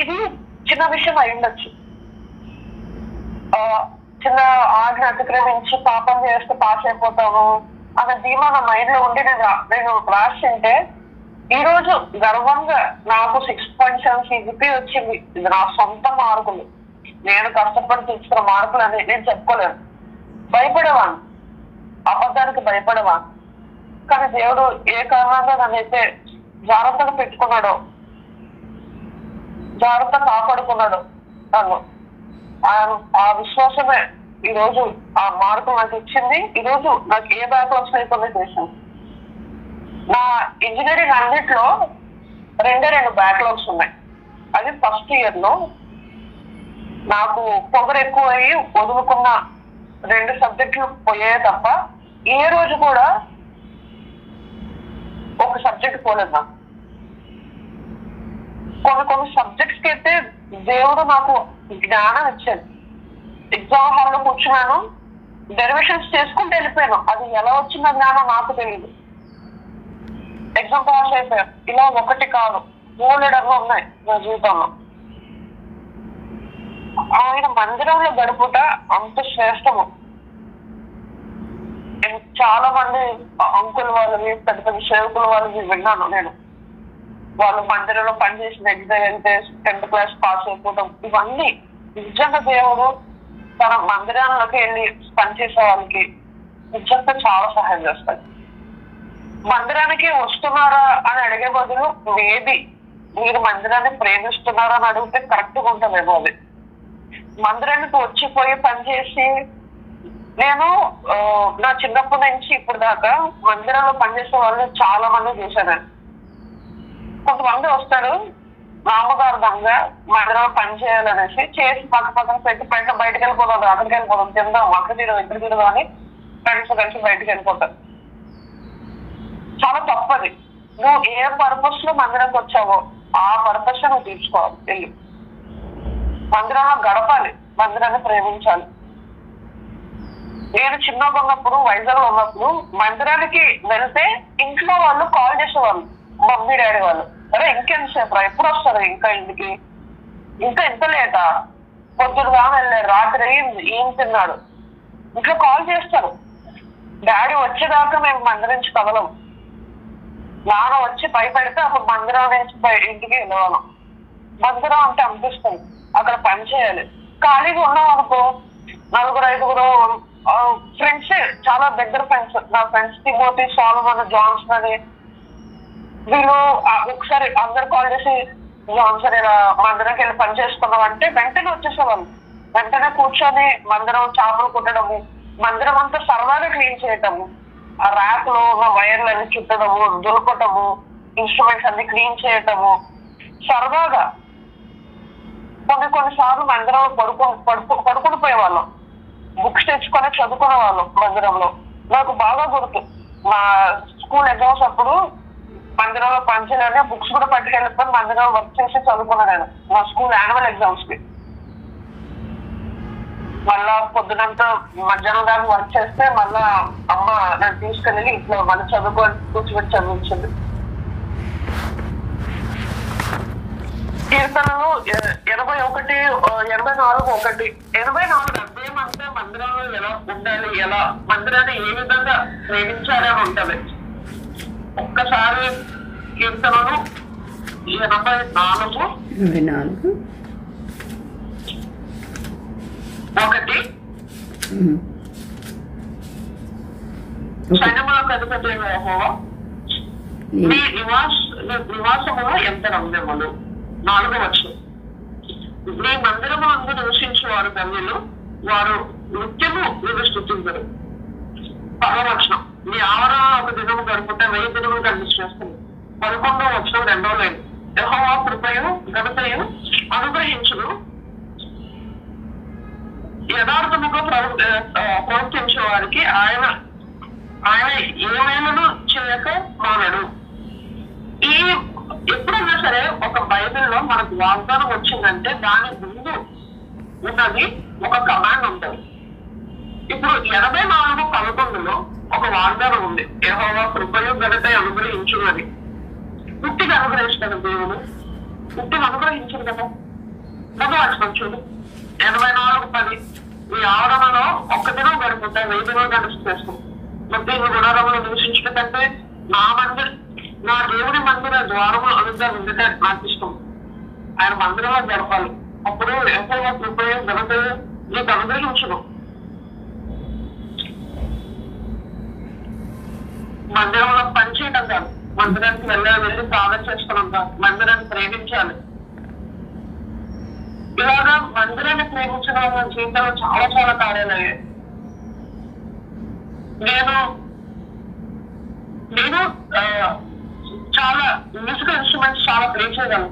ఇది చిన్న విషయం అయ్యుండొచ్చు, చిన్న ఆజ్ఞ అతిక్రమించి పాపం చేస్తే పాస్ అయిపోతాము అనే ధీమా నా మైండ్ లో ఉండి నేను రాసింటే ఈ రోజు గర్వంగా నాకు 6.7 CGPA వచ్చింది. ఇది నా సొంత మార్కులు, నేను కష్టపడి తెచ్చుకున్న మార్కులు అని నేను చెప్పుకోలేను. భయపడేవాడిని, అబద్ధానికి భయపడేవాడిని. కానీ దేవుడు ఏ కారణంగా నన్నైతే జాగ్రత్తగా పెట్టుకున్నాడో, జాగ్రత్త కాపాడుకున్నాడు నన్ను, ఆ విశ్వాసమే ఈరోజు ఆ మార్కులు నాకు ఇచ్చింది. ఈరోజు నాకు ఏ బ్యాక్లాగ్స్ లేకుండా చేసింది. నా ఇంజనీరింగ్ అన్నిట్లో 2 బ్యాక్లాగ్స్ ఉన్నాయి. అది ఫస్ట్ ఇయర్ లో నాకు పొగరు ఎక్కువ అయ్యి వదులుకున్న 2 సబ్జెక్టులు పోయాయి తప్ప ఏ రోజు కూడా ఒక సబ్జెక్ట్ పోలేదు నాకు. కొన్ని సబ్జెక్ట్స్ కి అయితే దేవుడు నాకు జ్ఞానం ఇచ్చాడు. ఎగ్జామ్ హాల్లో కూర్చున్నాను, డెరివేషన్స్ చేసుకుంటూ వెళ్ళిపోయాను. అది ఎలా వచ్చిన జ్ఞానం నాకు తెలియదు. ఎగ్జామ్ పాస్ అయిపోయాను. ఇలా ఒకటి కాదు, 3 అడుగులు ఉన్నాయి నా జీవితంలో. ఆయన మందిరంలో గడుపుట అంత శ్రేష్టము. చాలా మంది అంకుల్ వాళ్ళవి, పెద్ద పెద్ద సేవకుల వాళ్ళవి విన్నాను నేను. వాళ్ళు మందిరంలో పనిచేసిన ఎగ్జామ్ 10th క్లాస్ పాస్ అయిపోవడం, ఇవన్నీ నిజంగా దేవుడు తన మందిరాల్లోకి వెళ్ళి పనిచేసే వాళ్ళకి నిజంగా చాలా సహాయం చేస్తాడు. మందిరానికి వస్తున్నారా అని అడిగే బదులు మేబీ మీరు మందిరాన్ని ప్రేమిస్తున్నారా అని అడిగితే కరెక్ట్ గా ఉంటుందేమో. అది మందిరానికి వచ్చిపోయి పనిచేసి నేను నా చిన్నప్పటి నుంచి ఇప్పుడు దాకా మందిరంలో పనిచేసే వాళ్ళు చాలా మంది చూశాను. కొంతమంది వస్తారు మామగారు దొంగ మందిరంలో పని చేయాలనేసి చేసి పక్కన పెట్టి బయటకు వెళ్ళిపోతాం, అక్కడికి వెళ్ళిపోతాం, తిందాం, అక్కడ తిరగదు ఇక్కడ తిరగదు అని ఫ్రెండ్స్ కలిసి బయటకు వెళ్ళిపోతారు. చాలా తప్పది. నువ్వు ఏ పర్పస్ లో మందిరానికి వచ్చావో ఆ పర్పస్ నువ్వు తీర్చుకోవాలి. వెళ్ళి మందిరంలో గడపాలి, మందిరాన్ని ప్రేమించాలి. నేను చిన్నగా ఉన్నప్పుడు వైజాగ్ లో ఉన్నప్పుడు మందిరానికి వెళ్తే ఇంట్లో వాళ్ళు కాల్ చేసేవాళ్ళు, మమ్మీ డాడీ వాళ్ళు, అరే ఇంకెంతసేపు రా, ఎప్పుడు వస్తారు ఇంకా ఇంటికి, ఇంకా ఎంత లేటా, పొద్దుగా వెళ్ళాడు, రాత్రి అయ్యింది, ఏం తిన్నాడు, ఇంట్లో కాల్ చేస్తారు. డాడీ వచ్చేదాకా మేము మందిరం నుంచి కదలం. నాన్న వచ్చి భయపెడితే అప్పుడు మందిరం నుంచి ఇంటికి వెళ్ళేవాళ్ళం. మందిరం అంటే అనిపిస్తుంది, అక్కడ పని చేయాలి. ఖాళీగా ఉన్నాం అనుకో, 4-5 ఫ్రెండ్స్, చాలా దగ్గర ఫ్రెండ్స్. నా ఫ్రెండ్స్ తిమోతి, సాల్మన్, జాన్సన్ అని, వీళ్ళు ఒకసారి అందరు కాల్ చేసి జాన్సన్ ఇలా మందిరంకి వెళ్ళి పని చేసుకున్నాం అంటే వెంటనే వచ్చేసేవాళ్ళు. వెంటనే కూర్చొని మందిరం చేపలు కుట్టడము, మందిరం అంతా సరదాగా క్లీన్ చేయటము, ఆ ర్యాక్ లో ఉన్న వైర్లన్నీ చుట్టడము, దులపటము, ఇన్స్ట్రుమెంట్స్ అన్ని క్లీన్ చేయటము, సరదాగా. కొన్నిసార్లు మందిరంలో పడుకుని పోయేవాళ్ళం, బుక్స్ తెచ్చుకొని చదువుకునే వాళ్ళం మందిరంలో. నాకు బాగా గుర్తు, మా స్కూల్ ఎగ్జామ్స్ అప్పుడు మందిరంలో పనిచేయాలని బుక్స్ కూడా పట్టుకెళ్ళిపోయి మందిరంలో వర్క్ చేసి చదువుకున్నాను నేను మా స్కూల్ యాన్యువల్ ఎగ్జామ్స్ కి. మళ్ళా పొద్దునంతా మధ్యాహ్నం దాకా వర్క్ చేస్తే మళ్ళా అమ్మ నన్ను తీసుకెళ్ళి ఇంట్లో మళ్ళీ చదువుకొని కూర్చోబెట్టి చదివించింది. కీర్తనలు 84:1 అధ్యాయం అంతా మందిరంలో ఎలా ఉండాలి, ఎలా మందిరాన్ని ఏ విధంగా ప్రేమించాలి అని ఉంటది. ఒక్కసారి కీర్తనలు 84 84 1 సైన్యములకు అధిపతి యెహోవా నీ నివాసములో ఎంత రంగములు 4వ వచనం నీ మందిరము అందు నివసించే వారు ధన్యులు వారు నిత్యము నీవు స్తుతించరు 10వ వచనం నీ ఆవరణలో ఒక దినము గడుపుట 1000 దినములు కనిపిస్తుంది 11వ వచనం 2వ లైన్ యెహోవా కృపయు ఘనతయు అనుగ్రహించును యథార్థముగా ప్రవర్తించే వారికి ఆయన ఏమైనా చేయక మానడు. ఈ ఎప్పుడైనా సరే ఒక బైబిల్లో మనకు వాగ్దానం వచ్చిందంటే దాని ముందు ఉన్నది ఒక కమాండ్ ఉంటుంది. ఇప్పుడు 84:11 ఒక వాగ్దానం ఉంది, యెహోవా కృపయు ఘనత అనుగ్రహించు అని. పుట్టిని అనుగ్రహిస్తాడు దేవుడు, పుట్టిని అనుగ్రహించడు కదా. ముందు వచ్చిన చూడు 84:10 ఈ ఆవరణలో ఒక్క దినం గడుపుతాయి 1000 దినాలు గడుస్తేస్తాం. మరి ఈ గుణారంలో నివసించడం కంటే నా దేవుడి మందిర ద్వారము అనుగ్రహం ఉండటే నాకు ఇష్టం. ఆయన మందిరంలో గడపాలి. అప్పుడు యెహోవా కృపయు ఘనతయు నీకు అనుగ్రహించును. మందిరంలో పనిచేయటం కాదు, మందిరానికి వెళ్ళి ప్రార్థన చేసుకోవడం కాదు, మందిరాన్ని ప్రేమించాలి. ఇలాగా మందిరాన్ని ప్రేమించడం వల్ల జీవితంలో చాలా చాలా కార్యాలు అయ్యాయి. నేను చాలా మ్యూజికల్ ఇన్స్ట్రుమెంట్స్ చాలా ప్లే చేయగలను,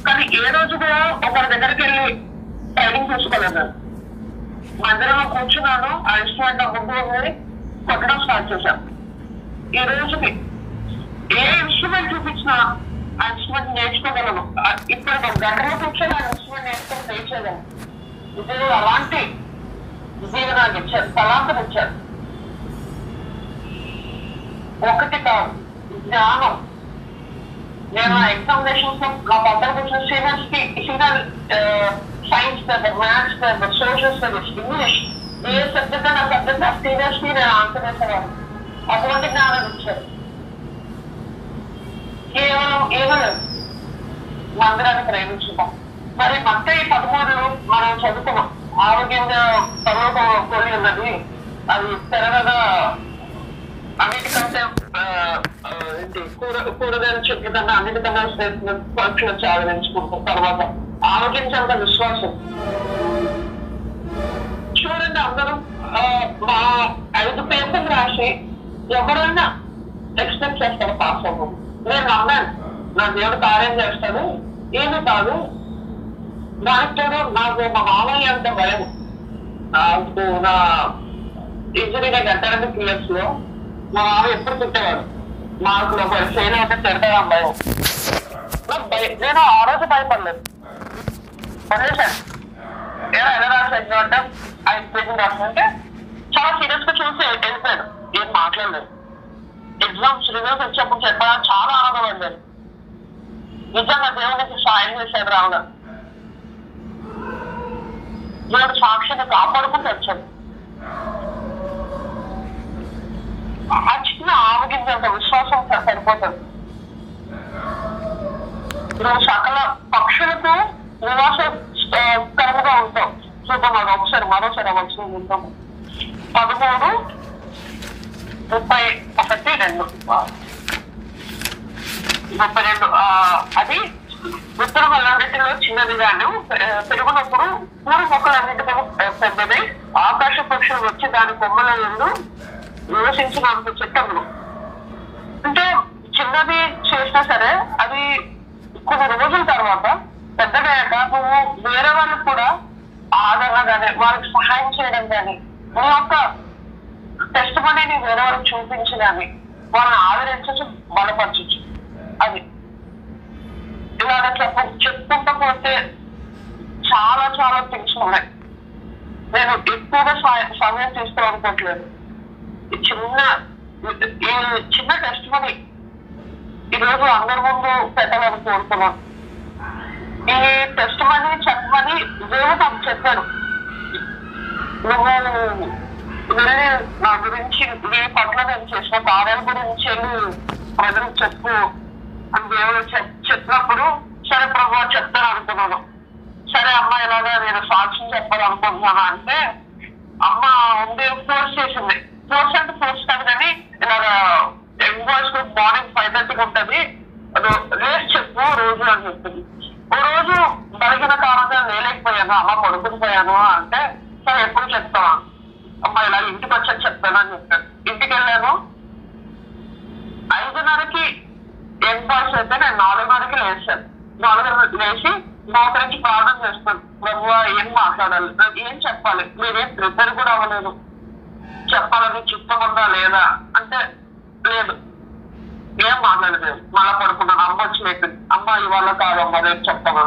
కానీ ఏ రోజు కూడా ఒకరి దగ్గరికి వెళ్ళి ట్రైనింగ్ తీసుకోలేదు. మందిరంలో కూర్చున్నాను, ఆ ఇన్స్ట్రుమెంట్ ముందు ఉంది, కొట్టడం స్టార్ట్ చేశాను. ఈ రోజుకి ఏ ఇన్స్ట్రుమెంట్ చూపించినా ఆ ఇన్స్ట్రుమెంట్ నేర్చుకోగలను. ఇప్పుడు ఒక గంటలో కూర్చొని ఆ ఇన్స్ట్రుమెంట్ నేర్చుకొని ప్లే చేయగలను. ఇది అలాంటి జీవనాన్ని ఇచ్చారు, తలాంతలు ఇచ్చారు. ఒకటి కాదు, జ్ఞానం. నేను ఆ ఎగ్జామినేషన్స్ లో నా పక్కన కూర్చొని senior science paper, maths paper, social studies, English ఏ సబ్జెక్ట్ నా సబ్జెక్ట్ ఆ సీనియర్స్ కి నేను ఆన్సర్ చేసేవాడు. అటువంటి జ్ఞానం ఇచ్చారు. కేవలం మందిరాన్ని ప్రేమించుతాం. మరి మత్తయి 13 మనం చదువుకున్నాం. ఆరోగ్యంగా పర్వతం కొని ఉన్నది, అది తెరగా అన్నిటికంటే కూరగాయలు చెట్ల కన్నా అన్నిటికన్నా పక్షులు ఆదరించుకుంటాం. తర్వాత ఆరోగ్యించేంత విశ్వాసం. చూడండి, అందరూ మా 5 పేపర్లు రాసి ఎవరైనా ఎక్స్పెక్ట్ చేస్తారు పాస్ అవ్వడం. నేను నమ్మాను, నా దేవుడు కార్యం చేస్తాడు, ఏమీ కాదు. దానికి తోడు నాకు మా మామయ్య అంటే భయం. నాకు నా ఇంజనీరింగ్ అకాడమిక్ ఇయర్స్ లో మా మామయ్య ఎప్పుడు తిట్టేవాడు. మాకు ఒక ఫెయిల్ అయితే తిడతాను భయం. నేను ఆ రోజు భయపడలేదు, వదిలేశాను. ఎలా రాసాను అంటే 5 పేజీలు రాస్తుంటే చాలా సీరియస్ గా చూసి వెళ్ళిపోయాడు, ఏం మాట్లాడలేదు. ఎగ్జామ్స్ రిజల్ట్స్ వచ్చేప్పుడు చెప్పాలని చాలా ఆనందపడ్డాను. నిజంగా దేవునికి సాయం చేశాడు రావుగా. దేవుడు సాక్షిని కాపాడుకుంటూ వచ్చాడు. ఆ చిన్న ఆరోగ్యంత విశ్వాసం సరిపోతుంది. నువ్వు సకల పక్షులకు నివాసకరంగా ఉంటావు. చూద్దాం, ఒకసారి మరోసారి వచ్చిన ఉంటాము. 13:31-32 అది ఉత్తర వల్లన్నిటిలో చిన్నదిగాను పెరుగునప్పుడు పూర్వ మొక్కలన్నింటిలో పెద్దదై ఆకాశ పక్షులు వచ్చి దాని కొమ్మల నుండి నివసించినంత చెట్టములు. అంటే చిన్నది చేసినా సరే అది కొన్ని రోజుల తర్వాత పెద్దదయ్యాక నువ్వు వేరే వాళ్ళకి కూడా ఆదరణ కానీ వాళ్ళకి సహాయం చేయడం కానీ నీ యొక్క టెస్ట్ మనీని వేరే వాళ్ళకి చూపించి కానీ వాళ్ళని ఆదరించచ్చు, బలపరచచ్చు. అది ఇలాగ చెప్పుకుంటూ పోతే చాలా చాలా థింగ్స్ ఉన్నాయి. నేను ఎక్కువగా సమయం తీసుకోవాలనుకోవట్లేదు. ఈ చిన్న టెస్ట్ మనీ ఈరోజు అందరి ముందు పెట్టాలని కోరుకున్నాను. ఈ టెస్ట్ మనీ చెప్పమని దేవుడు నాకు చెప్పాడు. నువ్వు వెళ్ళి నా గురించి నీ పట్ల నేను చేసిన కార్యాల గురించి వెళ్ళి ప్రజలకు చెప్పు, అని దేవుడు చెప్పినప్పుడు సరే ప్రభు చెప్తాను అనుకున్నాను. సరే అమ్మ ఇలాగా నేను సాక్ష్యం చెప్పాలనుకుంటున్నాను అంటే అమ్మ ఉంది ఫోర్స్ చేసింది. ఫోర్స్ అంటే ఫోర్స్ కాదు కానీ ఇలాగా ఎంబాయ్స్ మార్నింగ్ 5:30 ఉంటది, రేస్ చెప్పు రోజు అని చెప్తుంది. ఓ రోజు బలిగిన కారణంగా లేలేకపోయాను, అమ్మ పడుకుని పోయాను అంటే సరే ఎప్పుడు చెప్తావా అమ్మ ఇలా ఇంటికి వచ్చాక చెప్తాను అని చెప్పాను. ఇంటికి వెళ్ళాను. 5:30కి ఎంబాయ్స్ అయితే నేను 4:30కి లేచాను. 4:30కి లేచి మోకరించి ప్రార్థన చేస్తాను. ప్రభు ఏం మాట్లాడాలి, నాకు ఏం చెప్పాలి, మీరేం ప్రిపేర్ కూడా అవ్వలేదు, చెప్పాలని చిత్తం ఉందా లేదా అంటే లేదు, ఏం మాట్లాడలేదు. మళ్ళా పడుకున్నాను. అమ్మ వచ్చి లేపింది. అమ్మ ఇవాళ కాదమ్మా రేపు చెప్తాను.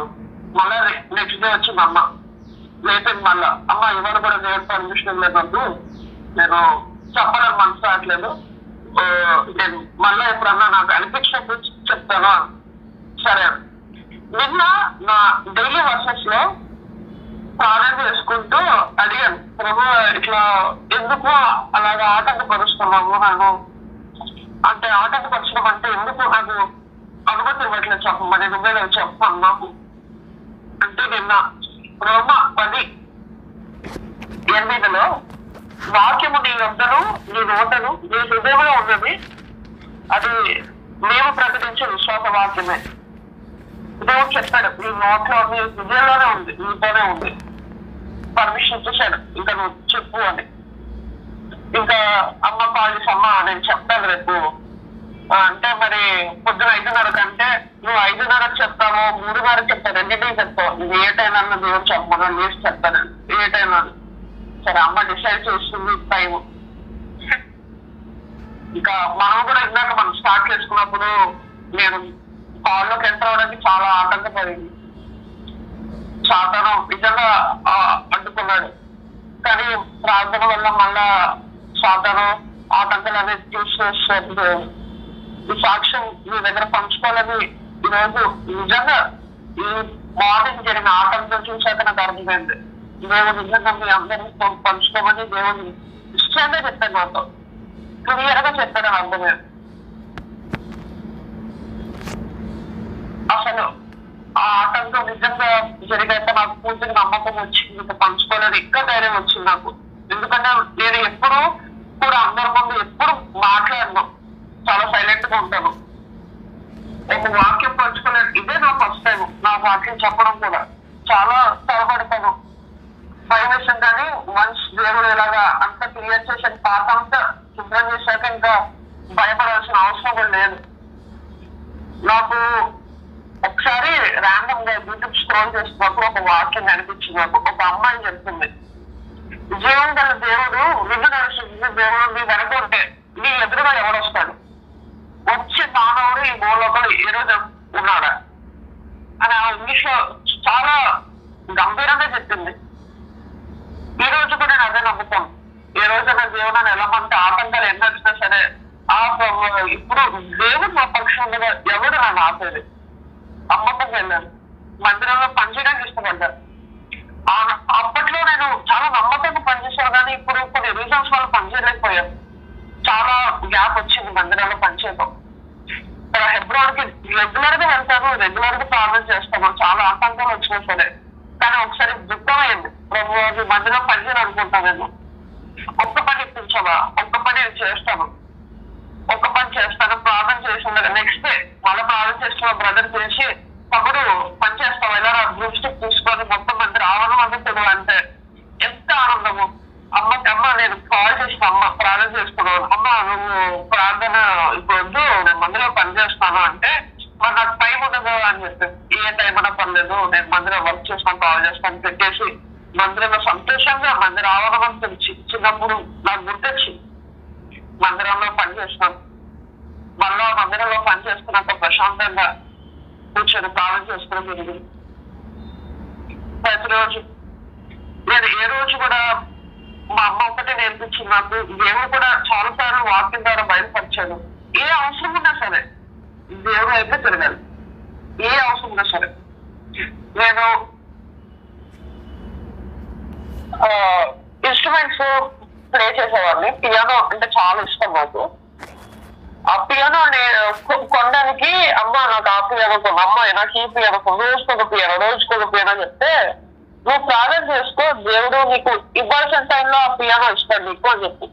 మళ్ళా నెక్స్ట్ డే వచ్చింది అమ్మ లేపింది. మళ్ళా అమ్మ ఇవాళ కూడా దేవుడు పర్మిషన్ లేనప్పుడు నేను చెప్పాలని మనసు రావట్లేదు, నేను మళ్ళా ఎప్పుడన్నా నాకు అనిపించినప్పుడు చెప్తాను. సరే నిన్న నా డైలీ వర్సెస్ లో ప్రార్థన చేసుకుంటూ అడిగాను, ప్రభు ఇట్లా ఎందుకు అలాగా ఆటంకపరుస్తున్నాము నన్ను అంటే ఆటంకపరచడం అంటే ఎందుకు నాకు అనుమతి ఇవ్వట్లేదు చెప్పమని నువ్వే నేను చెప్పాను నాకు అంటే నిన్న రోమా 10:8 వాక్యము నీ వద్దను నీ నోటను నీ హృదయంలో ఉన్నది, అది మేము ప్రకటించే విశ్వాస వాక్యమే. దేవుడు చెప్పాడు నీ నోట్లో నీ హృదయంలోనే ఉంది, నీతోనే ఉంది, పర్మిషన్ ఇచ్చేసాడు ఇంకా నువ్వు చెప్పు అని. ఇంకా అమ్మ కాల్ చేసి అమ్మ నేను చెప్తాను రేపు అంటే మరి పొద్దున 5:30 అంటే నువ్వు 5:30 చెప్తావు 3:30 చెప్తావు, రెండింటికి చెప్తావు, నువ్వు ఏ టైం అన్న దేవుడు చెప్పమని న్యూస్ చెప్తాను ఏ టైం అని. సరే అమ్మ డిసైడ్ చేస్తుంది టైం. ఇంకా మనం కూడా ఇందాక మనం స్టార్ట్ చేసుకున్నప్పుడు నేను కాల్లోకి ఎంటర్ అవడానికి చాలా ఆటంకపడింది. సాతాను నిజంగా అడ్డుకున్నాడు, కానీ ప్రార్థన వల్ల మళ్ళా సాతాను ఆటంకాలు అనేది తీసేస్తుంది. ఈ సాక్ష్యం మీ దగ్గర పంచుకోవాలని ఈరోజు నిజంగా ఈ మార్నింగ్ జరిగిన ఆటంకం చూసాక నాకు అర్థమైంది. దేవుడు నిజంగా మీ అందరితో పంచుకోమని దేవుడు ఇష్టంగా చెప్పాను, నాతో క్లియర్ గా చెప్పాను అర్థమైంది. అసలు ఆ ఆటంకం నిజంగా జరిగాక నాకు పూర్తిగా నమ్మకం వచ్చింది, ఇంకా పంచుకోలేదు, ఇంకా ధైర్యం వచ్చింది నాకు. ఎందుకంటే నేను ఎప్పుడు కూడా అందరి ముందు ఎప్పుడు మాట్లాడను, చాలా సైలెంట్ గా ఉంటాను. ఒక వాక్యం పంచుకోలేదు, ఇదే నా ఫస్ట్ టైం నా వాక్యం చెప్పడం కూడా. చాలా త్వరపడతాను, భయం వేసాను. కానీ వన్స్ దేవుడు ఇలాగా అంత క్లియర్ చేశాను, పాత అంతా శుభ్రం చేశాక ఇంకా భయపడాల్సిన అవసరం కూడా లేదు. నాకు ఒకసారి ర్యాండమ్ గా యూట్యూబ్ స్క్రోల్ చేస్తున్నప్పుడు ఒక వాక్యం కనిపించింది నాకు. ఒక అమ్మాయి చెప్తుంది, జీవం గల దేవుడు విధి నడుస్తుంది, దేవుడు నీ వెనక ఉంటే నీ ఎదురుగా ఎవడొస్తాడు, వచ్చే మానవుడు ఈ భూలోకంలో ఏ రోజు ఉన్నాడా అని ఇంగ్లీష్ లో చాలా గంభీరంగా చెప్పింది. ఈ రోజు కూడా నేను అదే నమ్ముతాను. ఏ రోజైనా దేవుడు వెళ్ళమంటే ఆటంకాలు ఎన్ని వచ్చినా సరే ఇప్పుడు దేవుడు నా పక్షం మీద ఎవడు నన్ను ఆపేది. అమ్మకం వెళ్ళాను, మందిరంలో పనిచేయడానికి ఇష్టపడ్డాను. అప్పట్లో నేను చాలా నమ్మకంగా పనిచేశాను, కానీ ఇప్పుడు కొన్ని రీజన్స్ వల్ల పనిచేయలేకపోయాను. చాలా గ్యాప్ వచ్చింది మందిరంలో పనిచేయడం. ఇక్కడ హెబ్రోన్కి రెగ్యులర్ గా వెళ్తాను, రెగ్యులర్ గా ప్రార్థన చేస్తాను, చాలా ఆటంకాలు వచ్చినా సరే. కానీ ఒకసారి దుఃఖమైంది, మందిరం పనిచేయాలి అనుకుంటాను. నేను ఒక్క పని ఇప్పించావా, ఒక్క పని నేను చేస్తాను, ఒక్క పని చేస్తాను, ప్రార్థన చేసిన నెక్స్ట్ డే మళ్ళీ ప్రార్థన చేస్తున్న బ్రదర్ పిలిచి తమ్ముడు పని చేస్తావు ఎలా గ్రూప్ స్టిక్ తీసుకొని మొత్తం మంది రావడం అనుకుంటాడు అంటే ఎంత ఆనందము. అమ్మ నేను కాల్ చేసిన అమ్మ ప్రార్థన చేసుకున్నాను, అమ్మ నువ్వు ప్రార్థన ఇప్పుడు వద్దు నేను మందిలో పని చేస్తాను అంటే మరి నాకు టైం ఉండదు అని చెప్పి, ఏ టైం అన్నా పర్లేదు నేను మందిరం వర్క్ చేస్తాను కాల్ చేస్తాను పెట్టేసి మందిరంలో సంతోషంగా మందిరం రావడం అని తెలిసి చిన్నప్పుడు నాకు గుర్తొచ్చి మందిరంలో పని చేస్తున్నాను. మళ్ళా మందిరంలో పని చేసుకున్నాక ప్రశాంతంగా కూర్చొని ప్రార్థన చేసుకోవడం జరిగింది. ప్రతిరోజు నేను ఏ రోజు కూడా మా అమ్మ ఒకటే నేర్పించింది నాకు, దేవుడు కూడా చాలా సార్లు వాక్యం ద్వారా బయలుపరిచాడు. ఏ అవసరం ఉన్నా సరే దేవుడు అయితే తిరగాలి, ఏ అవసరం ఉన్నా సరే. నేను ఇన్స్ట్రుమెంట్స్ ప్లే చేసేవాడిని, పియానో అంటే చాలా ఇష్టం నాకు. ఆ పియానో కొనడానికి అమ్మ నాకు ఆ పియానో కొను, అమ్మ నాకు ఈ పియానో కొను, రోజుకొక పియానో చెప్తే నువ్వు ప్రార్థన చేసుకో, దేవుడు నీకు ఇవ్వాల్సిన టైంలో ఆ పియానో ఇస్తాడు నీకు అని చెప్పి.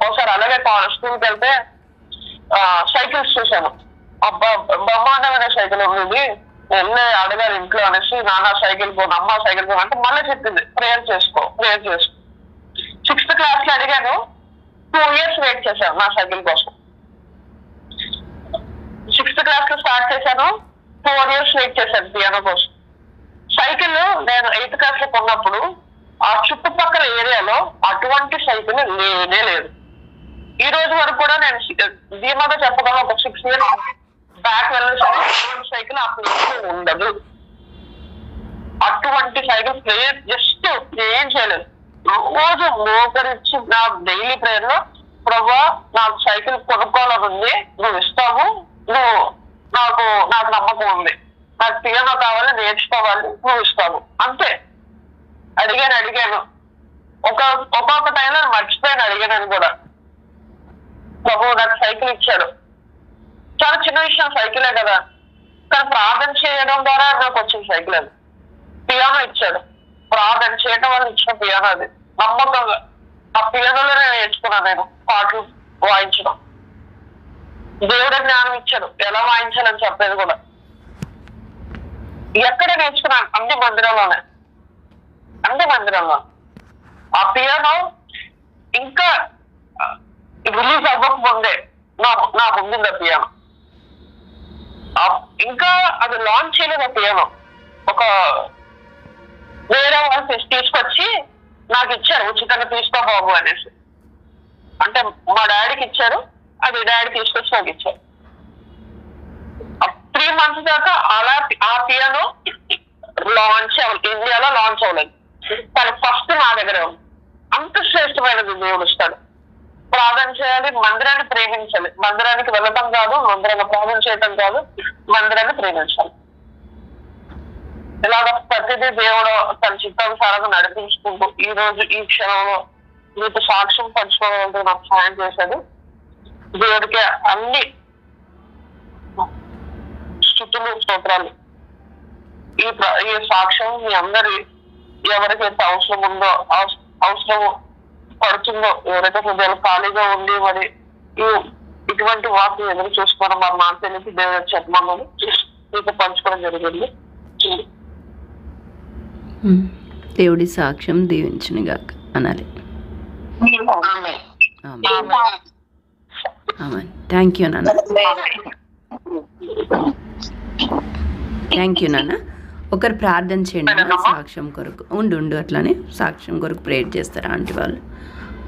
ఒకసారి అలాగే స్కూల్కి వెళ్తే సైకిల్స్ చూశాను. అబ్బా బ్రహ్మాండమైన సైకిల్ ఉంది, వెళ్ళే అడగాలి ఇంట్లో అనేసి, నాన్న సైకిల్ పోను, అమ్మ సైకిల్ పోను అంటే మళ్ళీ చెప్పింది ప్రేయర్ చేసుకో. 6th క్లాస్ లో అడిగాను, 2 years వెయిట్ చేశాను నా సైకిల్ కోసం. 6th క్లాస్ లో స్టార్ట్ చేశాను, 4 years వెయిట్ చేశాను పియానో కోసం. సైకిల్ నేను 8th క్లాస్ లో కొన్నప్పుడు ఆ చుట్టుపక్కల ఏరియాలో అటువంటి సైకిల్ లేనే లేదు. ఈ రోజు వరకు కూడా నేను ధీమాగా చెప్పగలను, ఒక 6 years బ్యాక్ వెళ్ళేసరికి అటువంటి సైకిల్ ఆ ప్లేస్ లో ఉండదు. అటువంటి సైకిల్ ప్లేస్ జస్ట్ ఏం చేయలేదు. రోజు మోకరించి నా డైలీ ప్రేయర్ లో, ప్రభా నాకు సైకిల్ కొనుక్కోవాలని ఉంది, నువ్వు ఇస్తావు, నాకు నమ్మకం ఉంది, నాకు పియానో కావాలి, నేర్చుకోవాలి, నువ్వు ఇస్తావు అంతే. అడిగాను ఒక్కొక్క టైంలో మర్చిపోయాను అడిగానని కూడా. ప్రభు నాకు సైకిల్ ఇచ్చాడు, చాలా చిన్న విషయం సైకిలే కదా, కానీ ప్రార్థన చేయడం ద్వారా నాకు వచ్చిన సైకిల్ అది. పియానో ఇచ్చాడు, ప్రార్థన చేయడం వల్ల ఇచ్చిన పియానో అది. నమ్మకంగా ఆ పియానోలోనే నేర్చుకున్నాను నేను పాటలు వాయించడం. దేవుడు జ్ఞానం ఇచ్చాడు, ఎలా వాయించాలని చెప్పేది కూడా. ఎక్కడ నేర్చుకున్నాను? అన్ని మందిరంలో. ఆ పియానో ఇంకా రిలీజ్ అవ్వక ముందే నా ముందుంది ఆ పియానో. ఇంకా అది లాంచ్ చేయలేదు ఆ పియానో. ఒక వేరే వాళ్ళు తీసుకొచ్చి నాకు ఇచ్చారు, ఉచితంగా తీసుకో బాబు అనేసి. అంటే మా డాడీకి ఇచ్చారు, అది డాడీ తీసుకొచ్చి నాకు ఇచ్చారు. 3 months దాకా అలా ఆ పియానో ఇండియాలో లాంచ్ అవ్వలేదు, కానీ ఫస్ట్ నా దగ్గర ఉంది. అంత శ్రేష్టమైనది దేవుడు ఇస్తాడు. ప్రార్థన చేయాలి, మందిరాన్ని ప్రేమించాలి. మందిరానికి వెళ్ళటం కాదు, మందిరాన్ని ప్రార్థన చేయటం కాదు, మందిరాన్ని ప్రేమించాలి. ఇలాగ ప్రతిదీ దేవుడు తన చిత్తానుసారంగా నడిపించుకుంటూ ఈ రోజు ఈ క్షణంలో మీకు సాక్ష్యం పంచుకోవాలంటే నాకు సాయం చేశాడు. దేవుడికి అన్ని స్తుతులు స్తోత్రాలు. ఈ సాక్ష్యం మీ అందరి ఎవరికైతే అవసరం ఉందో, అవసరం పడుతుందో, ఎవరైతే హృదయాలు ఖాళీగా ఉండి మరి ఇటువంటి వాటిని ఎదురు చూసుకోవడం మరి నాకు తెలిసి దేవుడు చెప్పమని మీతో పంచుకోవడం జరిగింది. దేవుడి సాక్ష్యం దీవించునుగాక అనాలి. థ్యాంక్ యూ నాన్న. ఒకరు ప్రార్థన చేయండి అమ్మా సాక్ష్యం కొరకు. ఉండు అట్లానే సాక్ష్యం కొరకు ప్రేయర్ చేస్తారా ఆంటీ వాళ్ళు?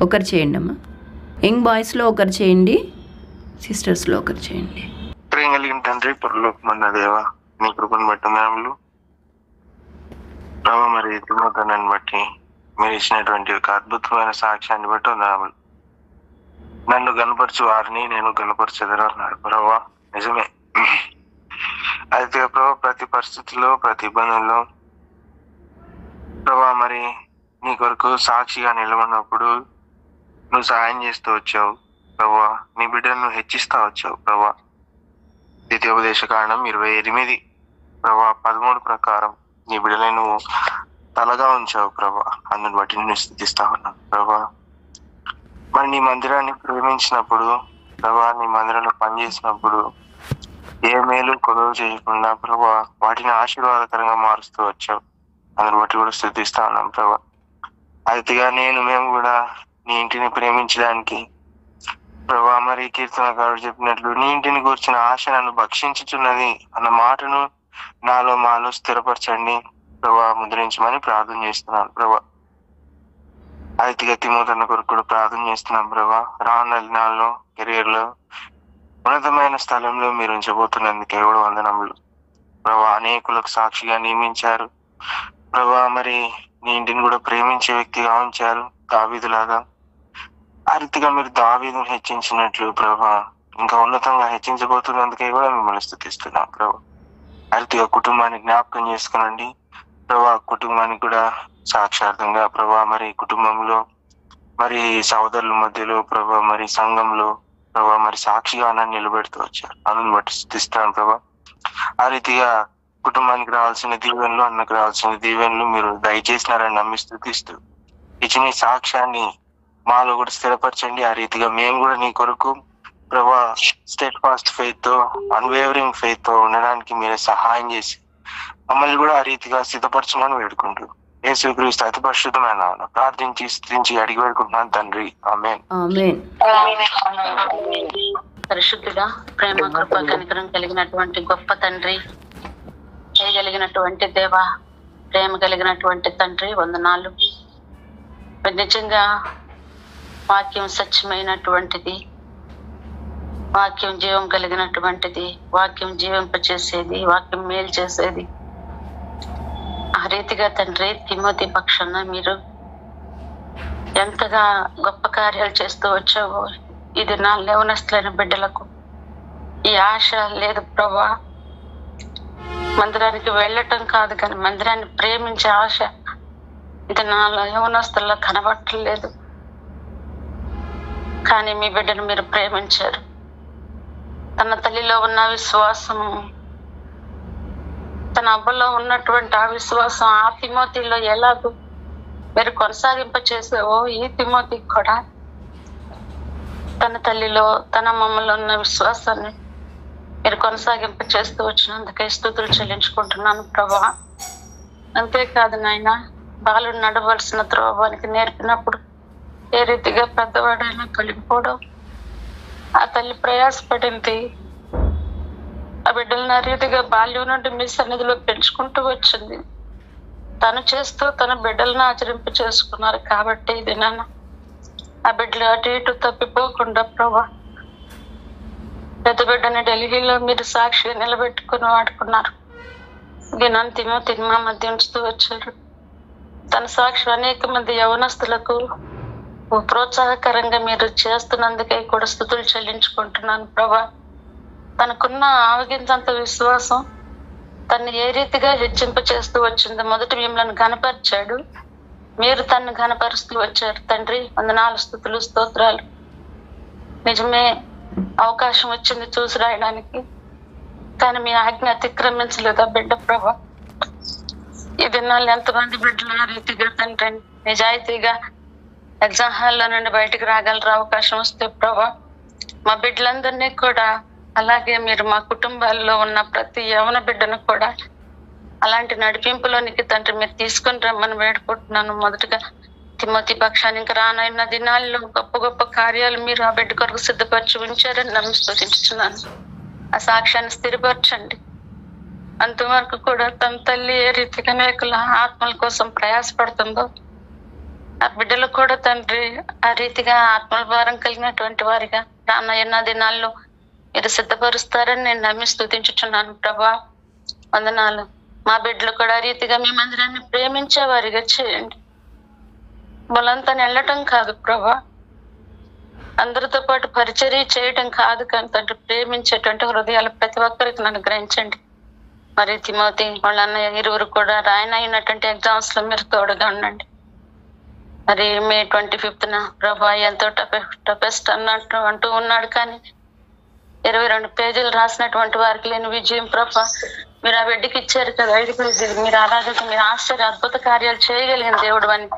ఒకరు చేయండి అమ్మా. యంగ్ బాయ్స్లో ఒకరు చేయండి, సిస్టర్స్లో ఒకరు చేయండి. ప్రేమ కలిగిన తండ్రి, పరలోకమన్న దేవా, నీ కృపను బట్టి మేములు ప్రభావ మరి తిమోతిని బట్టి మీరు ఇచ్చినటువంటి ఒక అద్భుతమైన సాక్ష్యాన్ని బట్టి వందనాలు. నన్ను గనపరచు వారిని నేను గనపరచెదను అన్నాడు ప్రభావ. నిజమే. అయితే ప్రభావ ప్రతి పరిస్థితుల్లో, ప్రతి ఇబ్బందుల్లో ప్రభావ మరి నీ కొరకు సాక్షిగా నిలబడినప్పుడు నువ్వు సహాయం చేస్తూ వచ్చావు ప్రభావ. నీ బిడ్డను హెచ్చిస్తా వచ్చావు ప్రభావ. ద్వితీయోపదేశ కాండం 28 ప్రభావ 13 ప్రకారం నీ బిడ్డని నువ్వు తలగా ఉంచావు ప్రభా. అందుని బట్టి నేను స్థుతిస్తా ఉన్నాను ప్రభా. మరి నీ మందిరాన్ని ప్రేమించినప్పుడు ప్రభా, నీ మందిరంలో పనిచేసినప్పుడు ఏ మేలు కొదవ చేయకుండా ప్రభా వాటిని ఆశీర్వాదకరంగా మారుస్తూ వచ్చావు. అందుని బట్టి కూడా స్థుతిస్తా ఉన్నాం ప్రభా. అయితేగా మేము కూడా నీ ఇంటిని ప్రేమించడానికి ప్రభా మరి కీర్తనకారుడు చెప్పినట్లు నీ ఇంటిని కూర్చున్న ఆశ నన్ను భక్షించుచున్నది అన్న మాటను మాలో స్థిరపరచండి ప్రభా, ముద్రించమని ప్రార్థన చేస్తున్నాను ప్రభా. అయితే తిమోతిని కొరకు కూడా ప్రార్థన చేస్తున్నాం ప్రభా. రానున్న దినాల్లో కెరియర్ లో ఉన్నతమైన స్థలంలో మీరు ఉంచబోతున్నందుకే కూడా వందనములు ప్రభా. అనేకులకు సాక్షిగా నియమించారు ప్రభా. మరి నీ ఇంటిని కూడా ప్రేమించే వ్యక్తిగా ఉంచారు దావీదులాగా. ఆ రీతిగా మీరు దావీదును హెచ్చించినట్లు ప్రభా ఇంకా ఉన్నతంగా హెచ్చించబోతున్నందుకే కూడా మిమ్మల్ని స్తుతిస్తున్నాం ప్రభా. ఆ రీతిగా కుటుంబాన్ని జ్ఞాపకం చేసుకునండి ప్రభా. కుటుంబానికి కూడా సాక్షార్థంగా ప్రభా మరి కుటుంబంలో మరి సోదరుల మధ్యలో ప్రభా మరి సంఘంలో ప్రభా మరి సాక్షిగా నన్ను నిలబెడుతూ వచ్చారు. అందుని బట్టి స్తుతిస్తాను ప్రభా. ఆ రీతిగా కుటుంబానికి రావాల్సిన దీవెనలు, అన్నకు రావాల్సిన దీవెనలు మీరు దయచేసినారని నమ్మి స్తుతిస్తూ ఇచ్చిన ఈ సాక్ష్యాన్ని మాలో కూడా స్థిరపరచండి. ఆ రీతిగా మేము కూడా నీ కొరకు ప్రభా స్టెడ్ ఫాస్ట్ ఫెయిత్ తో, అన్వేవరింగ్ ఫెయిత్ తో ఉండడానికి మీరే సహాయం చేసి మమ్మల్ని కూడా ఆ రీతిగా సిద్ధపరచమని వేడుకుంటూ యేసుక్రీస్తు అతి పరిశుద్ధమైన నామమున ప్రార్థించి స్తుతించి అడిగి వేడుకుంటున్నాను తండ్రి. ఆమేన్. ఆమేన్. పరిశుద్ధుడా, ప్రేమ, కృప, కనికరం కలిగినటువంటి గొప్ప తండ్రి, చేయగలిగినటువంటి దేవ, ప్రేమ కలిగినటువంటి తండ్రి, వందనాలు. నిజంగా వాక్యం సత్యమైనటువంటిది, వాక్యం జీవం కలిగినటువంటిది, వాక్యం జీవింపచేసేది, వాక్యం మేలు చేసేది. ఆ రీతిగా తండ్రి తిమోతి పక్షాన మీరు ఎంతగా గొప్ప కార్యాలు చేస్తూ వచ్చావో ఇది నా యవనస్తులైన బిడ్డలకు ఈ ఆశ లేదు ప్రభా. మందిరానికి వెళ్ళటం కాదు కానీ మందిరాన్ని ప్రేమించే ఆశ ఇది నా యవనస్తుల్లో కనబట్టలేదు. కానీ మీ బిడ్డను మీరు ప్రేమించారు. తన తల్లిలో ఉన్న విశ్వాసము, తన అబ్బలో ఉన్నటువంటి ఆ విశ్వాసం ఆ తిమోతిలో ఎలాగో మీరు కొనసాగింప చేసావో ఈ తిమోతికి కూడా తన తల్లిలో తన అమ్మమ్మలో ఉన్న విశ్వాసాన్ని మీరు కొనసాగింప చేస్తూ వచ్చినందుకే స్తుతులు చెల్లించుకుంటున్నాను ప్రభా. అంతేకాదు నాయన, బాలుడు నడవలసిన త్రోవానికి నేర్పినప్పుడు ఏ రీతిగా పెద్దవాడైనా కలిగిపోవడం ఆ తల్లి ప్రయాసపడింది. ఆ బిడ్డలను ఆ రీతిగా బాల్యం నుండి మీ సన్నిధిలో పెంచుకుంటూ వచ్చింది. తను చేస్తూ తన బిడ్డలను ఆచరింప చేసుకున్నారు. కాబట్టి ఇది నాన్న ఆ బిడ్డలు అటు ఇటు తప్పిపోకుండా ప్రభా పెద్ద బిడ్డని ఢిల్లీలో మీరు సాక్షిగా నిలబెట్టుకుని వాడుకున్నారు. దినాన్ని తిమోతిని మా మధ్య ఉంచుతూ వచ్చారు. తన సాక్షి అనేక మంది యవనస్తులకు ప్రోత్సాహకరంగా మీరు చేస్తున్నందుకే కూడా స్తుతులు చెల్లించుకుంటున్నాను ప్రభా. తనకున్న ఆవగించంత విశ్వాసం తను ఏ రీతిగా హెచ్చింప చేస్తూ వచ్చిందో మొదట మిమ్మల్ని ఘనపరిచాడు, మీరు తను ఘనపరుస్తూ వచ్చారు తండ్రి. వందనాలు, స్తుతులు, స్తోత్రాలు. నిజమే అవకాశం వచ్చింది చూసి రాయడానికి, కానీ మీ ఆజ్ఞ అతిక్రమించలేదు ఆ బిడ్డ ప్రభా. ఈ దినాలు ఎంతమంది బిడ్డలు ఆ రీతిగా తండ్రి నిజాయితీగా ఎగ్జామ్ హాల్లో నుండి బయటకు రాగలరు అవకాశం వస్తే ప్రభా. మా బిడ్డలందరినీ కూడా అలాగే మీరు మా కుటుంబాల్లో ఉన్న ప్రతి యవన బిడ్డను కూడా అలాంటి నడిపింపులోనికి తండ్రి మీరు తీసుకొని రమ్మని వేడుకుంటున్నాను. మొదటగా తిమోతి పక్షాన్ని ఇంకా రానైన దినాల్లో గొప్ప గొప్ప కార్యాలు మీరు ఆ బిడ్డ కొరకు సిద్ధపరిచి ఉంచారని నమ్మి స్తుతించుతున్నాను. ఆ సాక్ష్యాన్ని స్థిరపరచండి. అంతవరకు కూడా తన తల్లి ఏ రీతిగా అనేకుల ఆత్మల కోసం ప్రయాసపడుతుందో ఆ బిడ్డలు కూడా తండ్రి ఆ రీతిగా ఆత్మల భారం కలిగినటువంటి వారిగా రానయ్యన్న దినాల్లో మీరు సిద్ధపరుస్తారని నేను నమ్మి స్తుతించుచున్నాను ప్రభా. వందనాలు. మా బిడ్డలు కూడా ఆ రీతిగా మీ మందిరాన్ని ప్రేమించే వారిగా చేయండి. వాళ్ళంతా వెళ్ళటం కాదు ప్రభా, అందరితో పాటు పరిచర్య చేయటం కాదు కానీ తండ్రి ప్రేమించేటువంటి హృదయాలు ప్రతి ఒక్కరికి నన్ను గ్రహించండి. మరి తిమోతి వాళ్ళ అన్నయ్య ఇరువురు కూడా రాయనైనటువంటి ఎగ్జామ్స్ లో మీరు తోడుగా ఉండండి. మరి మే 25న ప్రభా ఎంతో టఫెస్ట్ అన్నట్టు అంటూ ఉన్నాడు, కానీ 22 పేజీలు రాసినటువంటి వారికి లేని విజయం ప్రభా మీరు ఆ బిడ్డకి ఇచ్చారు కదా. 5 పేజీలు మీరు ఆరాధక మీరు ఆశ్చర్య అద్భుత కార్యాలు చేయగలిగిన దేవుడు అని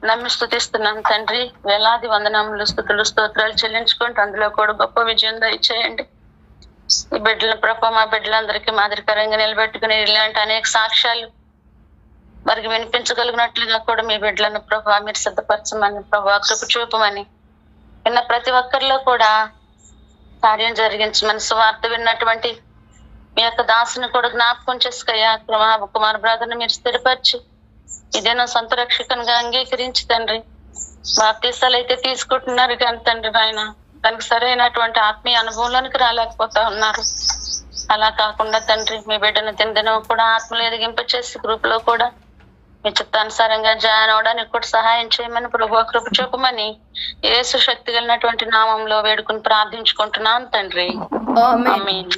నమ్మి స్తుతిస్తున్నాను తండ్రి. వేలాది వందనములు, స్తుతులు, స్తోత్రాలు చెల్లించుకుంటూ అందులో కూడా గొప్ప విజయం దయచేయండి. ఈ బిడ్డల ప్రభా మా బిడ్డలందరికీ మాదిరికరంగా నిలబెట్టుకుని ఇలాంటి అనేక సాక్ష్యాలు వారికి వినిపించగలిగినట్లుగా కూడా మీ బిడ్డలను ప్రభా మీరు సిద్ధపరచమని ప్రభా కృప చూపమని విన్న ప్రతి ఒక్కరిలో కూడా కార్యం జరిగించమని సువార్త విన్నటువంటి మీ యొక్క దాసుని కూడా జ్ఞాపకం చేసుకయ్యా. కుమార్ బ్రదర్ని మీరు స్థిరపరిచి ఇదేనో సొంత రక్షకునిగా అంగీకరించి తండ్రి బాప్తీసాలు అయితే తీసుకుంటున్నారు కానీ తండ్రి ఆయన దానికి సరైనటువంటి ఆత్మీయ అనుభవంలోనికి రాలేకపోతా ఉన్నారు. అలా కాకుండా తండ్రి మీ బిడ్డను దినదినం కూడా ఆత్మలు ఎదిగింప చేసి గ్రూప్ లో కూడా మీ చిత్తానుసారంగా జాయిన్ అవడానికి కూడా సహాయం చేయమని ప్రభు కృప చూపమని యేసు శక్తి కలిగినటువంటి నామంలో వేడుకుని ప్రార్థించుకుంటున్నాను తండ్రి. ఆమేన్.